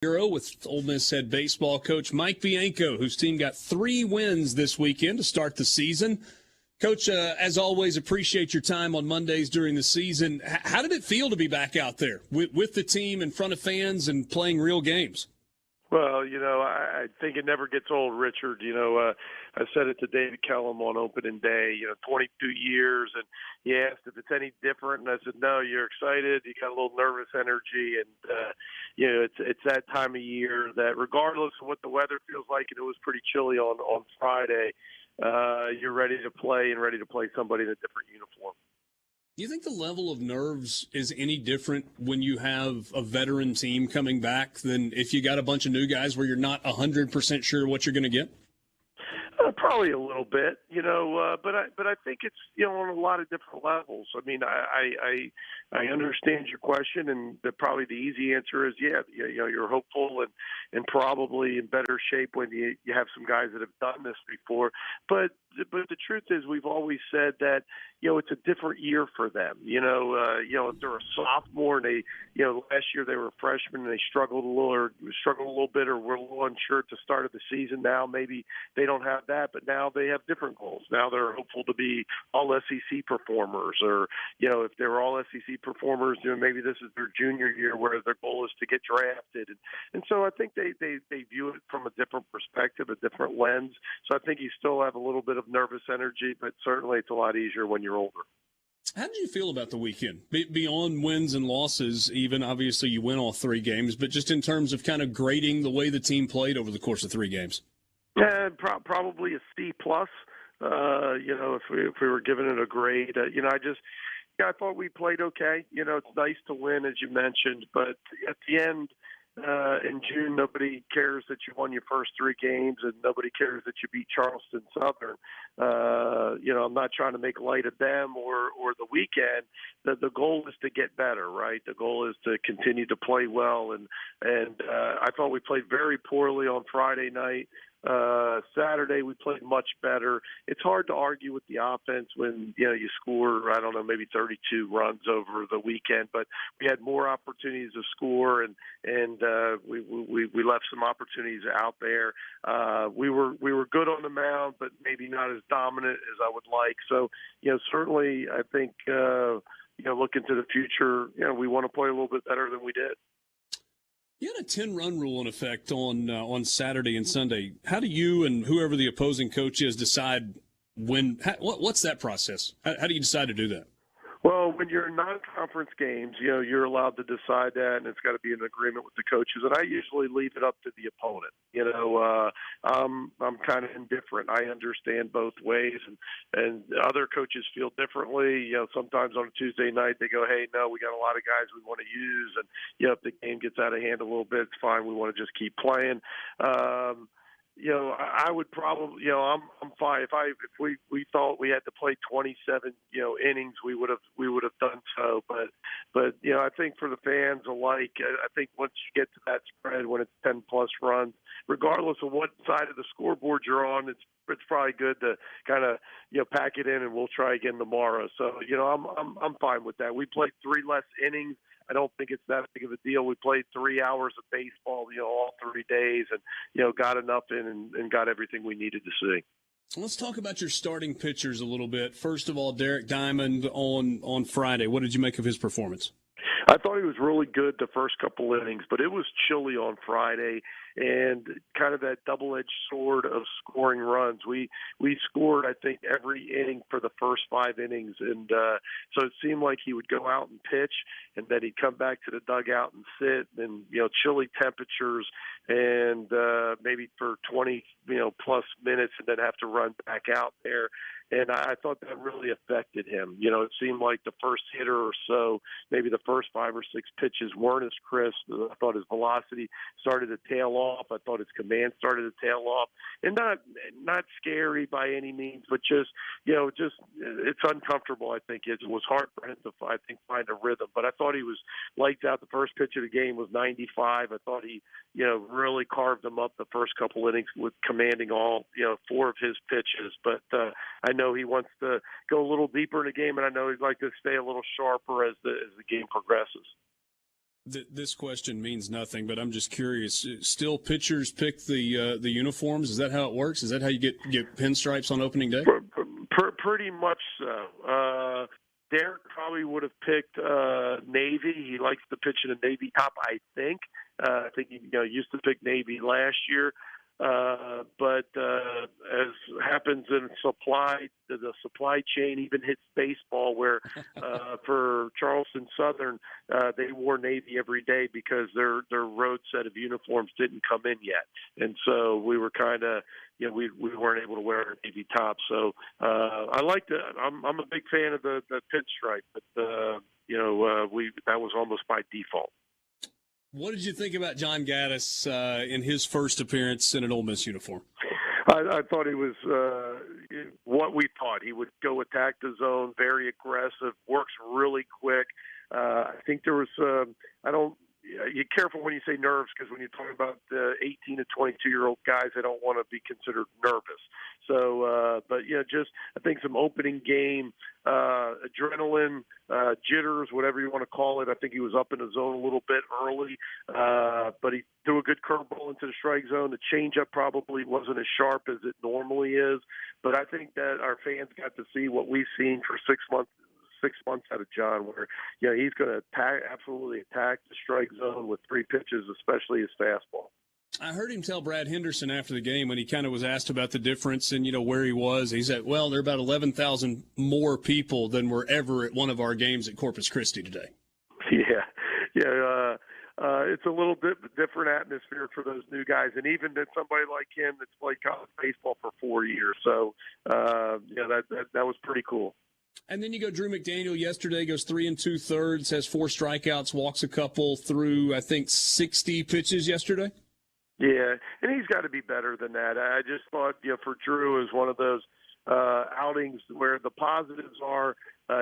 Bureau with Ole Miss head baseball coach Mike Bianco, whose team got 3 wins this weekend to start the season. Coach, as always, appreciate your time on Mondays during the season. How did it feel to be back out there with the team in front of fans and playing real games? Well, I think it never gets old, Richard. I said it to David Kellum on opening day, 22 years, and he asked if it's any different, and I said, no, you're excited. You got a little nervous energy, and, it's that time of year that regardless of what the weather feels like, and it was pretty chilly on Friday, you're ready to play and ready to play somebody in a different uniform. Do you think the level of nerves is any different when you have a veteran team coming back than if you got a bunch of new guys where you're not 100% sure what you're going to get? Probably a little bit, but I think it's on a lot of different levels. I mean, I understand your question, and probably the easy answer is you're hopeful and probably in better shape when you have some guys that have done this before. But the truth is, we've always said that it's a different year for them. If they're a sophomore and they last year they were a freshman and they struggled a little bit, or were a little unsure at the start of the season. Now maybe they don't have that, but now they have different goals. Now they're hopeful to be all SEC performers, or if they're all SEC performers, maybe this is their junior year where their goal is to get drafted, and so I think they view it from a different perspective, a different lens. So I think you still have a little bit of nervous energy, but certainly it's a lot easier when you're older. How did you feel about the weekend? Beyond wins and losses, even obviously you win all 3 games, but just in terms of kind of grading the way the team played over the course of 3 games? Probably a C plus. If we were giving it a grade, I thought we played okay. It's nice to win, as you mentioned, but at the end in June, nobody cares that you won your first 3 games, and nobody cares that you beat Charleston Southern. I'm not trying to make light of them or the weekend. The goal is to get better, right? The goal is to continue to play well, and I thought we played very poorly on Friday night. Saturday we played much better. It's hard to argue with the offense when you score, maybe 32 runs over the weekend, but we had more opportunities to score, and we left some opportunities out there. We were good on the mound, but maybe not as dominant as I would like. So certainly I think looking to the future, we want to play a little bit better than we did. You had a 10-run rule in effect on Saturday and Sunday. How do you and whoever the opposing coach is decide what's that process? How do you decide to do that? Well, when you're in non-conference games, you're allowed to decide that, and it's got to be an agreement with the coaches. And I usually leave it up to the opponent. I'm kind of indifferent. I understand both ways, and other coaches feel differently. Sometimes on a Tuesday night they go, "Hey, no, we got a lot of guys we want to use," and if the game gets out of hand a little bit, it's fine. We want to just keep playing. I would probably, I'm fine. If we thought we had to play 27, innings, we would have done so. But I think for the fans alike, I think once you get to that spread, when it's 10 plus runs, regardless of what side of the scoreboard you're on, it's probably good to kind of pack it in, and we'll try again tomorrow. So I'm fine with that. We played 3 less innings. I don't think it's that big of a deal. We played 3 hours of baseball, all 3 days, and got enough in and got everything we needed to see. Let's talk about your starting pitchers a little bit. First of all, Derek Diamond on Friday. What did you make of his performance? I thought he was really good the first couple innings, but it was chilly on Friday, and kind of that double-edged sword of scoring runs. We scored, I think, every inning for the first 5 innings, and so it seemed like he would go out and pitch, and then he'd come back to the dugout and sit, and chilly temperatures, and maybe for 20 plus minutes, and then have to run back out there. And I thought that really affected him. It seemed like the first hitter or so, maybe the first 5 or 6 pitches weren't as crisp. I thought his velocity started to tail off. I thought his command started to tail off. And not scary by any means, but just it's uncomfortable, I think. It was hard for him to, find a rhythm. But I thought he was lights out. The first pitch of the game was 95. I thought he, really carved him up the first couple innings with commanding all, 4 of his pitches. But I know he wants to go a little deeper in the game, and I know he'd like to stay a little sharper as the game progresses. This question means nothing, but I'm just curious. Still, pitchers pick the uniforms. Is that how it works? Is that how you get pinstripes on opening day? Pretty much so. Derek probably would have picked Navy. He likes to pitch in a Navy top, I think. I think he used to pick Navy last year. But as happens in the supply chain even hits baseball, where for Charleston Southern, they wore Navy every day because their road set of uniforms didn't come in yet. And so we were kind of, we weren't able to wear our Navy top. So I like that. I'm a big fan of the pinstripe, but that was almost by default. What did you think about John Gattis in his first appearance in an Ole Miss uniform? I thought he was what we thought. He would go attack the zone, very aggressive, works really quick. I think there was you're careful when you say nerves, because when you're talking about 18 to 22-year-old guys, they don't want to be considered nervous. So, but just I think some opening game adrenaline, jitters, whatever you want to call it. I think he was up in the zone a little bit early, but he threw a good curveball into the strike zone. The changeup probably wasn't as sharp as it normally is, but I think that our fans got to see what we've seen for 6 months out of John, where he's going to absolutely attack the strike zone with 3 pitches, especially his fastball. I heard him tell Brad Henderson after the game when he kind of was asked about the difference and where he was. He said, "Well, there are about 11,000 more people than were ever at one of our games at Corpus Christi today." Yeah. It's a little bit different atmosphere for those new guys, and even that somebody like him that's played college baseball for 4 years. So that was pretty cool. And then you go Drew McDaniel yesterday, goes 3 2/3, has 4 strikeouts, walks a couple through, I think, 60 pitches yesterday. Yeah, and he's got to be better than that. I just thought, for Drew, is one of those outings where the positives are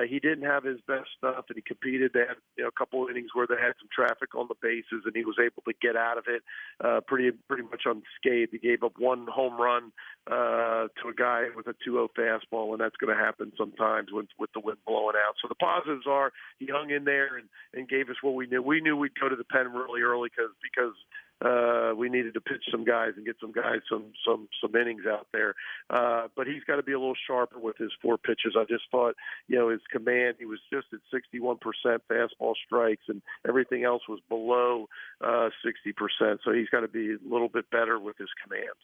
he didn't have his best stuff, and he competed. They had a couple of innings where they had some traffic on the bases, and he was able to get out of it pretty much unscathed. He gave up 1 home run to a guy with a 2-0 fastball, and that's going to happen sometimes with the wind blowing out. So the positives are he hung in there and gave us what we knew. We knew we'd go to the pen really early because we needed to pitch some guys and get some guys some innings out there. But he's got to be a little sharper with his 4 pitches. I just thought, his command, he was just at 61% fastball strikes, and everything else was below 60%. So he's got to be a little bit better with his command.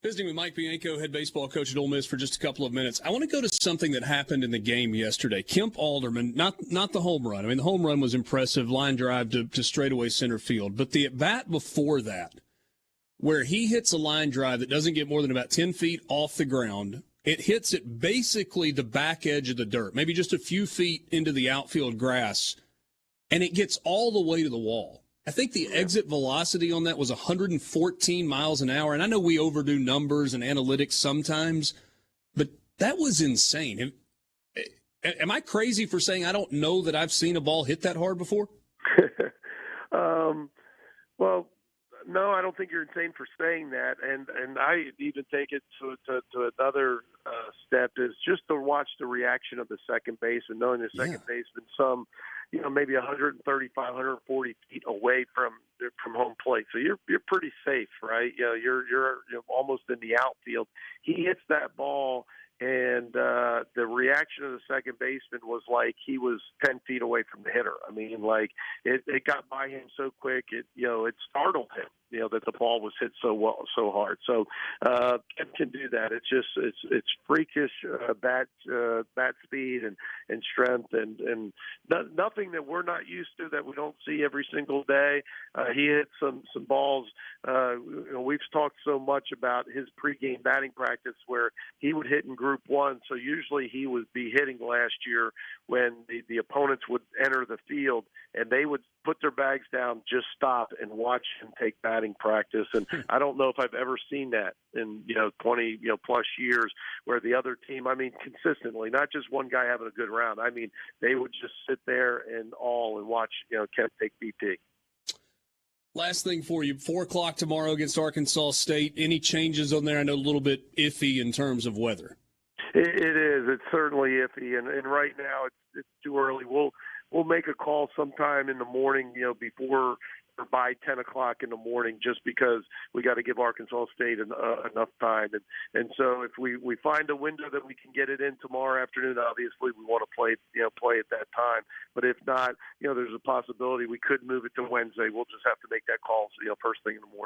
Visiting with Mike Bianco, head baseball coach at Ole Miss, for just a couple of minutes. I want to go to something that happened in the game yesterday. Kemp Alderman, not the home run. I mean, the home run was impressive, line drive to straightaway center field. But the at-bat before that, where he hits a line drive that doesn't get more than about 10 feet off the ground, it hits at basically the back edge of the dirt, maybe just a few feet into the outfield grass, and it gets all the way to the wall. I think the exit velocity on that was 114 miles an hour. And I know we overdo numbers and analytics sometimes, but that was insane. Am I crazy for saying I don't know that I've seen a ball hit that hard before? Well, no, I don't think you're insane for saying that. And I even take it to another step, is just to watch the reaction of the second baseman, knowing the second baseman maybe 135, 140 feet away from home plate. So you're pretty safe, right? You're almost in the outfield. He hits that ball, and the reaction of the second baseman was like he was 10 feet away from the hitter. I mean, like it got by him so quick, it startled him, that the ball was hit so hard. So Kemp can do that. It's freakish bat speed and strength and nothing that we're not used to, that we don't see every single day. He hit some balls. We've talked so much about his pregame batting practice where he would hit in Group 1. So usually he would be hitting last year when the opponents would enter the field, and they would put their bags down, just stop and watch him take batting practice. And I don't know if I've ever seen that in 20 plus years, where the other team, I mean, consistently, not just one guy having a good round. I mean, they would just sit there in awe and watch Kemp take BP. Last thing for you, 4:00 tomorrow against Arkansas State. Any changes on there? I know a little bit iffy in terms of weather. It is. It's certainly iffy, and right now it's too early. We'll we'll make a call sometime in the morning, before or by 10 o'clock in the morning, just because we got to give Arkansas State enough time. And so if we find a window that we can get it in tomorrow afternoon, obviously we want to play at that time. But if not, there's a possibility we could move it to Wednesday. We'll just have to make that call, first thing in the morning.